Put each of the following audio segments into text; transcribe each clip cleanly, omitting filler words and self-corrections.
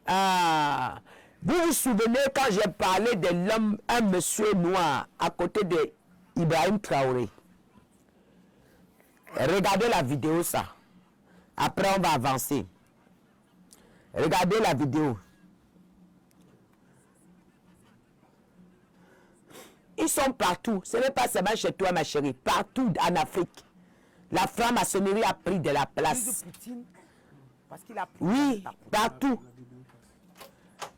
Ah, vous vous souvenez quand j'ai parlé de l'homme, un monsieur noir à côté de Ibrahim Traoré. Regardez la vidéo ça. Après on va avancer. Regardez la vidéo. Ils sont partout. Ce n'est pas seulement chez toi, ma chérie. Partout en Afrique. La franc-maçonnerie a pris de la place. Parce qu'il a pris Oui, partout.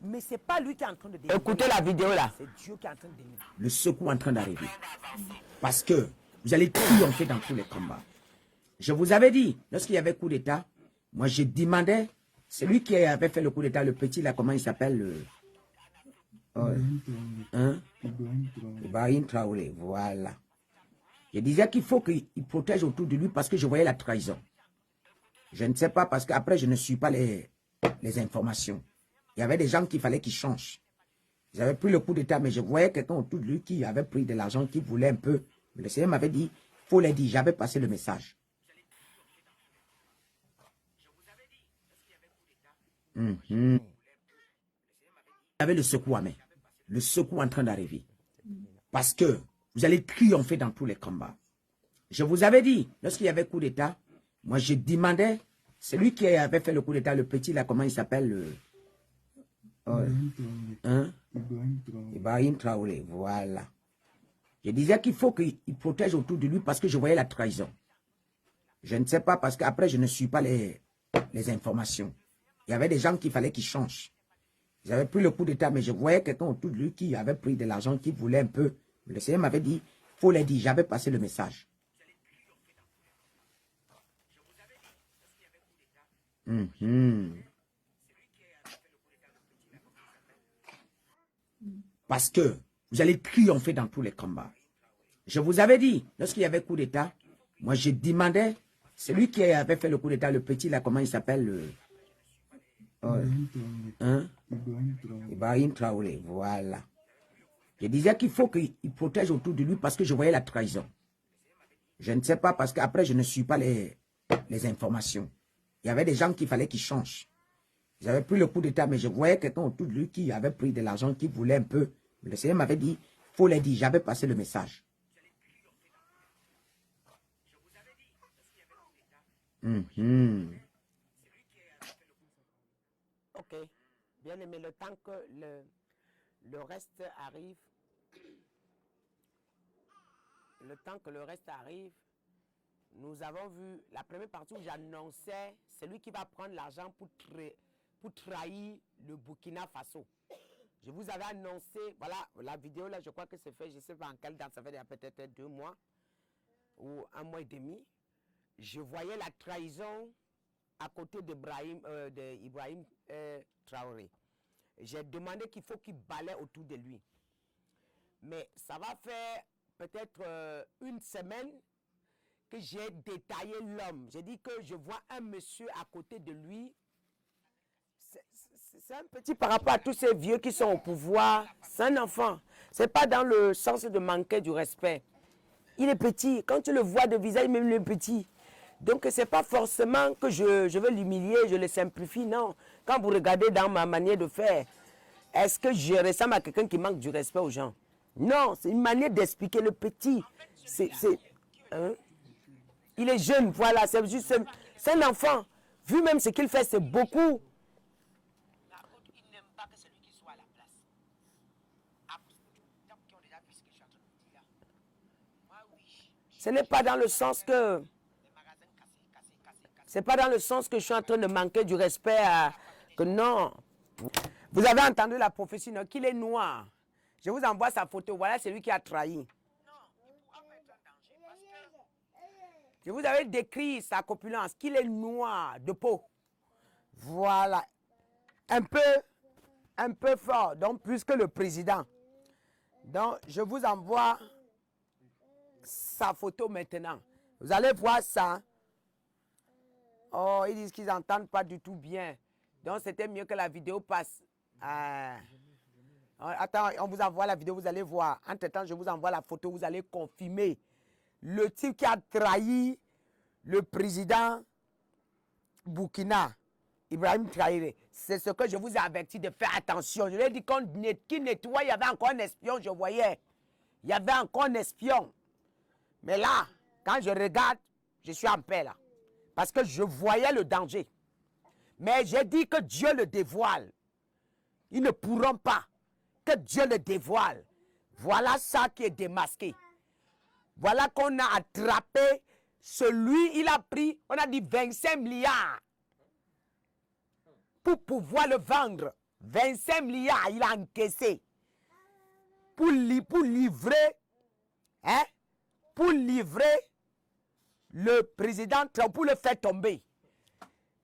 Mais c'est pas lui qui est en train de délivrer. Écoutez la vidéo là. C'est Dieu qui est en train de délivrer. Le secours en train d'arriver. Parce que vous allez triompher dans tous les combats. Je vous avais dit, lorsqu'il y avait coup d'État, moi je demandais, celui qui avait fait le coup d'État, le petit là, comment il s'appelle Ibrahim Traoré, voilà. Je disais qu'il faut qu'il protège autour de lui parce que je voyais la trahison. Je ne sais pas parce qu'après je ne suis pas les informations. Il y avait des gens qu'il fallait qu'ils changent. Ils avaient pris le coup d'État, mais je voyais quelqu'un autour de lui qui avait pris de l'argent, qui voulait un peu. Le Seigneur m'avait dit, il faut les dire, j'avais passé le message. Il y avait le secours à main. Le secours en train d'arriver. Parce que vous allez triompher dans tous les combats. Je vous avais dit, lorsqu'il y avait coup d'État, moi je demandais, celui qui avait fait le coup d'État, le petit là, comment il s'appelle Ibrahim Traoré, voilà. Je disais qu'il faut qu'il protège autour de lui parce que je voyais la trahison. Je ne sais pas parce qu'après je ne suis pas les informations. Il y avait des gens qu'il fallait qu'ils changent. Ils avaient pris le coup d'État, mais je voyais quelqu'un autour de lui qui avait pris de l'argent, qui voulait un peu. Le Seigneur m'avait dit, il faut les dire, j'avais passé le message. Parce que vous allez triompher dans tous les combats. Je vous avais dit, lorsqu'il y avait coup d'État, moi je demandais, celui qui avait fait le coup d'État, le petit là, comment il s'appelle Ibrahim Traoré, voilà. Je disais qu'il faut qu'il protège autour de lui parce que je voyais la trahison. Je ne sais pas parce qu'après je ne suis pas les informations. Il y avait des gens qu'il fallait qu'ils changent. Ils avaient pris le coup d'État, mais je voyais quelqu'un autour de lui qui avait pris de l'argent, qui voulait un peu. Le Seigneur m'avait dit, il faut les dire, j'avais passé le message. Ok. Bien aimé, le temps que le reste arrive, nous avons vu la première partie où j'annonçais celui qui va prendre l'argent pour trahir le Burkina Faso. Je vous avais annoncé, voilà, la vidéo là, je crois que c'est fait, je ne sais pas en quelle date, ça fait peut-être 2 mois ou 1 mois et demi. Je voyais la trahison à côté d'Ibrahim Traoré. J'ai demandé qu'il faut qu'il balaie autour de lui. Mais ça va faire peut-être 1 semaine que j'ai détaillé l'homme. J'ai dit que je vois un monsieur à côté de lui. C'est un petit par rapport à tous ces vieux qui sont au pouvoir. C'est un enfant. Ce n'est pas dans le sens de manquer du respect. Il est petit. Quand tu le vois de visage, même il est petit. Donc, ce n'est pas forcément que je veux l'humilier, je le simplifie. Non. Quand vous regardez dans ma manière de faire, est-ce que je ressemble à quelqu'un qui manque du respect aux gens? Non, c'est une manière d'expliquer le petit. Il est jeune, voilà, c'est juste un enfant. Vu même ce qu'il fait, c'est beaucoup. Il n'aime pas que celui qui soit à la place. Ce n'est pas dans le sens que... C'est pas dans le sens que je suis en train de manquer du respect à... Que non. Vous avez entendu la prophétie, non? Qu'il est noir. Je vous envoie sa photo. Voilà celui qui a trahi. Je vous avais décrit sa corpulence, qu'il est noir de peau. Voilà. Un peu fort, donc plus que le président. Donc, je vous envoie sa photo maintenant. Vous allez voir ça. Oh, ils disent qu'ils n'entendent pas du tout bien. Donc, c'était mieux que la vidéo passe. Attends, on vous envoie la vidéo, vous allez voir. Entre-temps, je vous envoie la photo, vous allez confirmer. Le type qui a trahi le président Burkina. Ibrahim Traoré. C'est ce que je vous ai averti de faire attention. Je lui ai dit qu'il nettoie, il y avait encore un espion, je voyais. Il y avait encore un espion. Mais là, quand je regarde, je suis en paix là. Parce que je voyais le danger. Mais j'ai dit que Dieu le dévoile. Ils ne pourront pas. Que Dieu le dévoile. Voilà ça qui est démasqué. Voilà qu'on a attrapé celui, il a pris, on a dit 25 milliards. Pour pouvoir le vendre. 25 milliards, il a encaissé. Pour livrer, hein, pour livrer le président Trump, pour le faire tomber.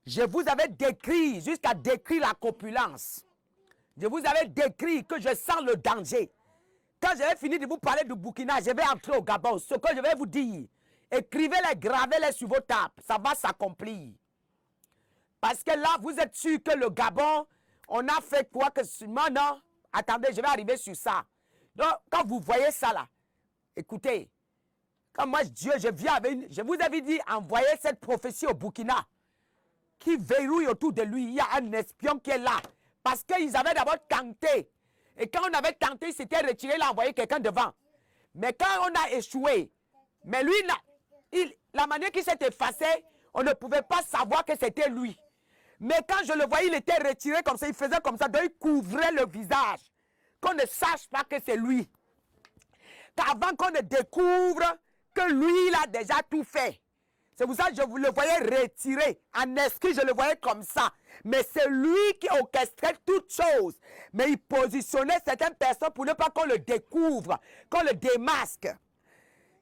Je vous avais décrit, jusqu'à décrire la copulence. Je vous avais décrit que je sens le danger. Quand j'avais fini de vous parler du Burkina, je vais entrer au Gabon. Ce que je vais vous dire, écrivez-les, gravez-les sur vos tables. Ça va s'accomplir. Parce que là, vous êtes sûr que le Gabon, on a fait quoi que... Non, attendez, je vais arriver sur ça. Donc, quand vous voyez ça là, écoutez, quand moi, Dieu, je viens avec... Je vous avais dit, envoyez cette prophétie au Burkina, qui verrouille autour de lui. Il y a un espion qui est là. Parce qu'ils avaient d'abord tenté. Et quand on avait tenté, il s'était retiré, il a envoyé quelqu'un devant. Mais quand on a échoué, mais lui, la manière qu'il s'est effacé, on ne pouvait pas savoir que c'était lui. Mais quand je le voyais, il était retiré comme ça, il faisait comme ça, donc il couvrait le visage. Qu'on ne sache pas que c'est lui. Qu'avant qu'on ne découvre que lui, il a déjà tout fait. C'est pour ça que je vous le voyais retiré. En esprit, je le voyais comme ça. Mais c'est lui qui orchestrait toutes choses. Mais il positionnait certaines personnes pour ne pas qu'on le découvre, qu'on le démasque.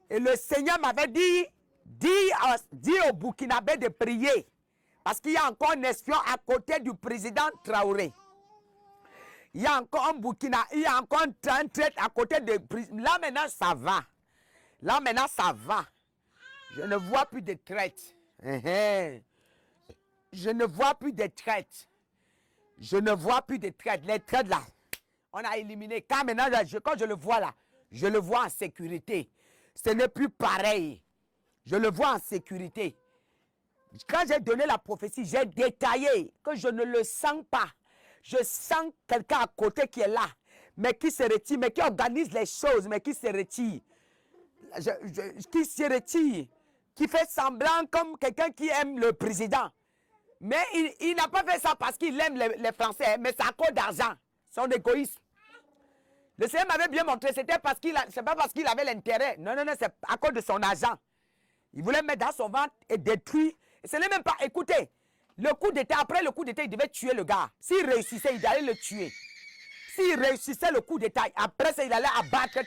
Et le Seigneur m'avait dit, dis au Burkinabé de prier. Parce qu'il y a encore un espion à côté du président Traoré. Il y a encore un Burkina, il y a encore un traître à côté de... Là maintenant, ça va. Là maintenant, ça va. Je ne vois plus de traite. Je ne vois plus de traite. Je ne vois plus de traite. Les traites là, on a éliminé. Quand maintenant, quand je le vois là, je le vois en sécurité. Ce n'est plus pareil. Je le vois en sécurité. Quand j'ai donné la prophétie, j'ai détaillé que je ne le sens pas. Je sens quelqu'un à côté qui est là, mais qui se retire, mais qui organise les choses, mais qui se retire. Qui se retire, qui fait semblant comme quelqu'un qui aime le président. Mais il n'a pas fait ça parce qu'il aime les Français, mais c'est à cause d'argent, son égoïsme. Le Seigneur m'avait bien montré, c'est pas parce qu'il avait l'intérêt. Non, c'est à cause de son argent. Il voulait mettre dans son ventre et détruire. Et ce n'est même pas, écoutez, le coup d'état, après le coup d'état, il devait tuer le gars. S'il réussissait, il allait le tuer. S'il réussissait le coup d'état, après ça, il allait abattre,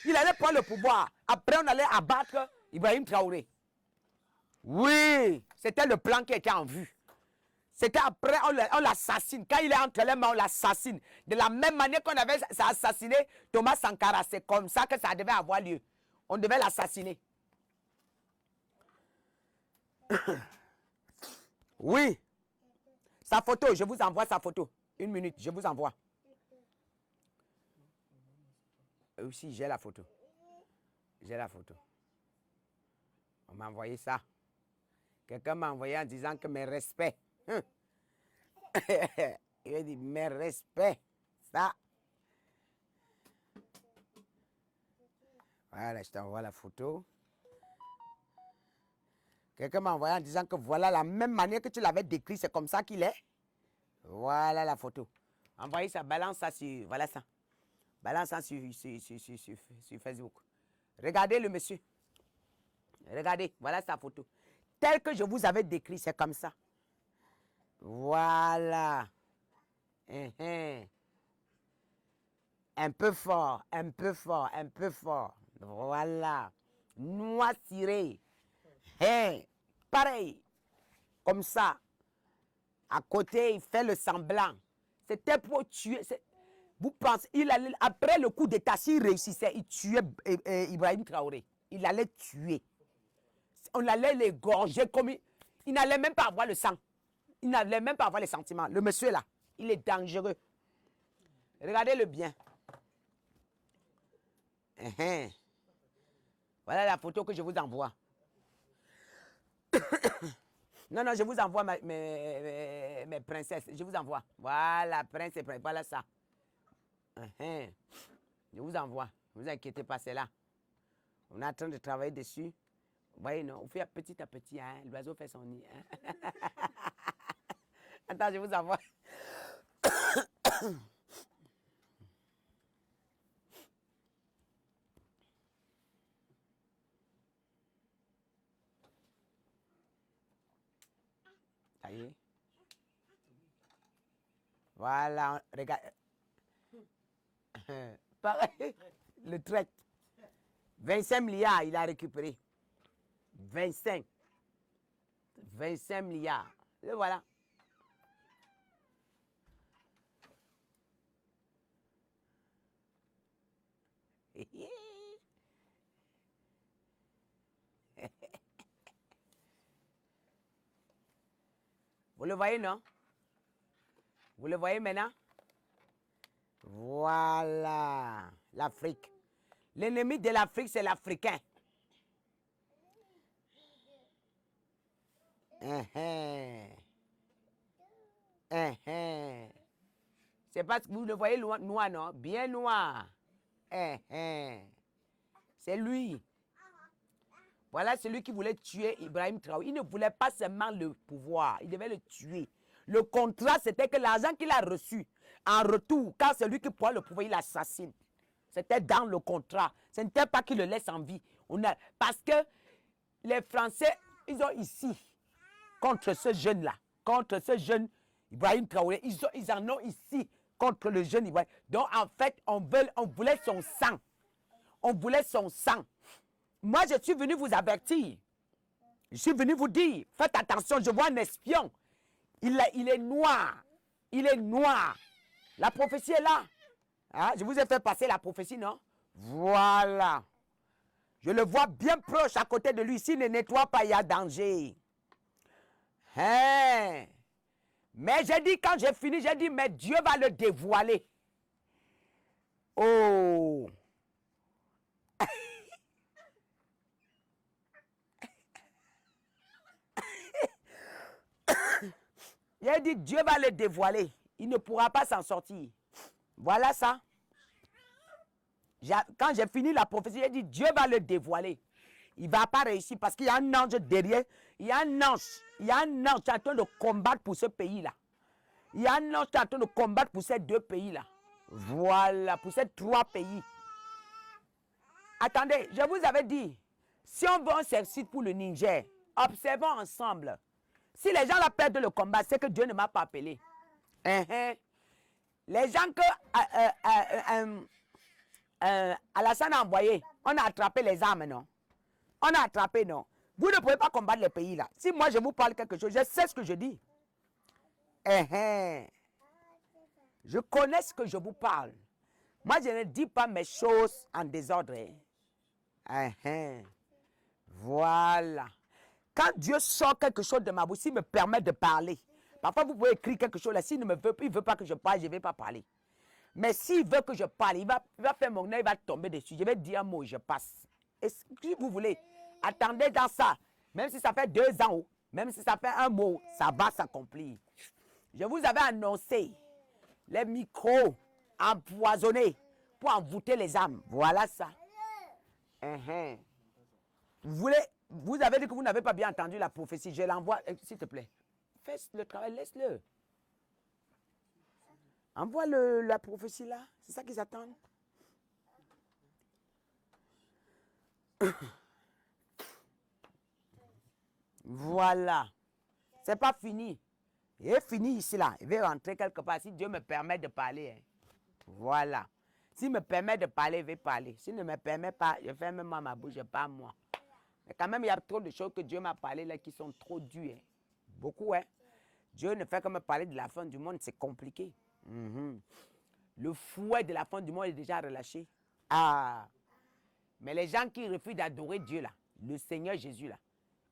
il allait prendre le pouvoir. Après, on allait abattre Ibrahim Traoré. Oui, c'était le plan qui était en vue. C'était après, on l'assassine. Quand il est entre les mains, on l'assassine. De la même manière qu'on avait assassiné Thomas Sankara, c'est comme ça que ça devait avoir lieu. On devait l'assassiner. Oui. Sa photo, je vous envoie sa photo. Une minute, je vous envoie. Aussi, j'ai la photo. J'ai la photo. On m'a envoyé ça. Quelqu'un m'a envoyé en disant que mes respects. Il a dit mes respects. Ça. Voilà, je t'envoie la photo. Quelqu'un m'a envoyé en disant que voilà la même manière que tu l'avais décrit, c'est comme ça qu'il est. Voilà la photo. Envoyez ça, balance ça sur... Voilà ça. Balance ça sur Facebook. Regardez le monsieur. Regardez, voilà sa photo. Tel que je vous avais décrit, c'est comme ça. Voilà. Un peu fort, un peu fort, un peu fort. Voilà. Noisiré. Pareil. Comme ça. À côté, il fait le semblant. C'était pour tuer. Vous pensez, après le coup d'état, s'il réussissait, il tuait Ibrahim Traoré. Il allait tuer. On allait l'égorger comme il n'allait même pas avoir le sang. Il n'allait même pas avoir les sentiments. Le monsieur là, il est dangereux. Regardez-le bien. Voilà la photo que je vous envoie. Non, non, je vous envoie mes princesses. Je vous envoie. Voilà, prince et princesse. Voilà ça. Je vous envoie. Ne vous inquiétez pas, c'est là. On est en train de travailler dessus. Vous voyez, non? On fait petit à petit. Hein? L'oiseau fait son nid. Hein? Attends, je vous envoie. Ça y est. Voilà, regarde. Pareil, le trait. 25 milliards, il a récupéré. 25 milliards. Le voilà. Vous le voyez, non? Vous le voyez maintenant? Voilà, l'Afrique. L'ennemi de l'Afrique, c'est l'Africain. C'est parce que vous le voyez noir, non? Bien noir. C'est lui. Voilà celui qui voulait tuer Ibrahim Traoré. Il ne voulait pas seulement le pouvoir, il devait le tuer. Le contrat, c'était que l'argent qu'il a reçu, en retour, quand c'est lui qui prend le pouvoir, il l'assassine. C'était dans le contrat. Ce n'était pas qu'il le laisse en vie. Parce que les Français, ils ont ici, contre ce jeune-là, contre ce jeune Ibrahim Traoré, ils en ont ici, contre le jeune Ibrahim. Donc, en fait, on voulait son sang. On voulait son sang. Moi, je suis venu vous avertir. Je suis venu vous dire, faites attention, je vois un espion. Il est noir. Il est noir. La prophétie est là. Hein? Je vous ai fait passer la prophétie, non? Voilà. Je le vois bien proche à côté de lui. S'il ne nettoie pas, il y a danger. Hein? Mais j'ai dit, quand j'ai fini, j'ai dit, mais Dieu va le dévoiler. Oh! J'ai dit, Dieu va le dévoiler. Il ne pourra pas s'en sortir. Voilà ça. Quand j'ai fini la prophétie, j'ai dit, Dieu va le dévoiler. Il ne va pas réussir parce qu'il y a un ange derrière. Il y a un ange qui est en train de combattre pour ce pays-là. Il y a un ange qui est en train de combattre pour ces deux pays-là. Voilà, pour ces trois pays. Attendez, je vous avais dit, si on veut un exercice pour le Niger, observons ensemble. Si les gens là perdent le combat, c'est que Dieu ne m'a pas appelé. Les gens que Alassane a envoyé, on a attrapé les armes, non? On a attrapé, non? Vous ne pouvez pas combattre les pays là. Si moi je vous parle quelque chose, je sais ce que je dis. Je connais ce que je vous parle. Moi, je ne dis pas mes choses en désordre. Voilà. Quand Dieu sort quelque chose de ma bouche, s'il me permet de parler. Parfois, vous pouvez écrire quelque chose là. S'il ne me veut pas, il ne veut pas que je parle, je ne vais pas parler. Mais s'il veut que je parle, il va faire mon œil, il va tomber dessus. Je vais dire un mot et je passe. Et si vous voulez, attendez dans ça. Même si ça fait 2 ans, même si ça fait un mot, ça va s'accomplir. Je vous avais annoncé les micros empoisonnés pour envoûter les âmes. Voilà ça. Vous avez dit que vous n'avez pas bien entendu la prophétie. Je l'envoie, s'il te plaît. Fais le travail, laisse-le. Envoie la prophétie là. C'est ça qu'ils attendent. Voilà. C'est pas fini. Il est fini ici là. Il va rentrer quelque part. Si Dieu me permet de parler. Hein. Voilà. S'il me permet de parler, il va parler. S'il ne me permet pas, je ferme ma bouche, je parle moi. Mais quand même, il y a trop de choses que Dieu m'a parlé là qui sont trop dures. Hein. Beaucoup, hein. Dieu ne fait que me parler de la fin du monde, c'est compliqué. Le fouet de la fin du monde est déjà relâché. Ah. Mais les gens qui refusent d'adorer Dieu là, le Seigneur Jésus là,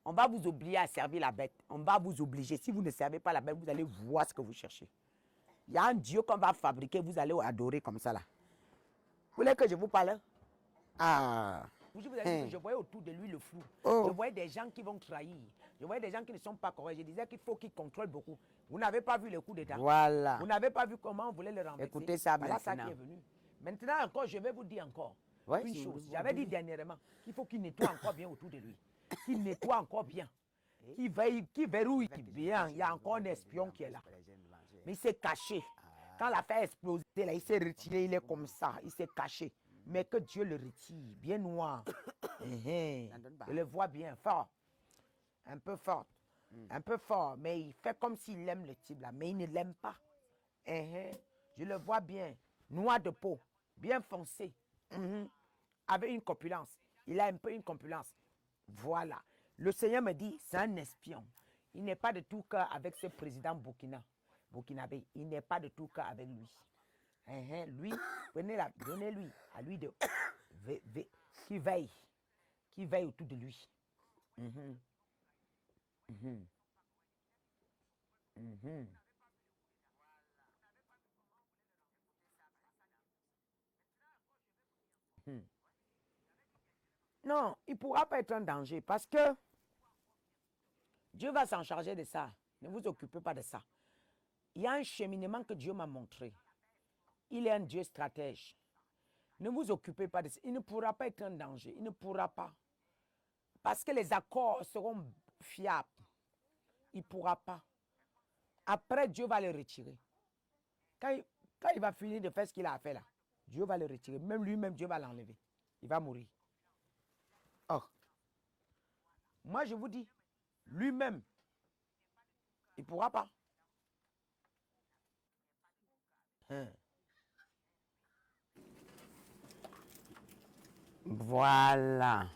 on va vous obliger à servir la bête. On va vous obliger. Si vous ne servez pas la bête, vous allez voir ce que vous cherchez. Il y a un Dieu qu'on va fabriquer, vous allez adorer comme ça là. Vous voulez que je vous parle? Ah. Je vous ai dit que je voyais autour de lui le flou. Je voyais des gens qui vont trahir. Je voyais des gens qui ne sont pas corrects. Je disais qu'il faut qu'ils contrôlent beaucoup. Vous n'avez pas vu le coup d'État. Voilà. Vous n'avez pas vu comment on voulait le renverser. Écoutez ça Voilà ça qui maintenant. est venu. Maintenant encore, je vais vous dire encore Ouais, une si chose. vous J'avais dit dites. dernièrement qu'il faut qu'il nettoie encore bien autour de lui. Qu'il nettoie encore bien. Qu'il verrouille bien. Il y a encore un espion qui est là. Mais il s'est caché. Quand l'affaire a explosé, là, il s'est retiré, il est comme ça. Il s'est caché. Mais que Dieu le retire. Bien noir. Je le vois bien fort. Un peu fort. Un peu fort. Mais il fait comme s'il aime le type là. Mais il ne l'aime pas. Je le vois bien. Noir de peau. Bien foncé. Avec une corpulence. Il a un peu une corpulence. Voilà. Le Seigneur me dit, c'est un espion. Il n'est pas de tout cœur avec ce président burkinabé. Il n'est pas de tout cœur avec lui. Lui, donnez-lui à lui de qui veille autour de lui. Non, il ne pourra pas être un danger parce que Dieu va s'en charger de ça. Ne vous occupez pas de ça. Il y a un cheminement que Dieu m'a montré. Il est un Dieu stratège. Ne vous occupez pas de ça. Il ne pourra pas être un danger. Il ne pourra pas. Parce que les accords seront fiables. Il ne pourra pas. Après, Dieu va le retirer. Quand il va finir de faire ce qu'il a fait là, Dieu va le retirer. Même lui-même, Dieu va l'enlever. Il va mourir. Oh. Moi, je vous dis, lui-même, il ne pourra pas. Voilà.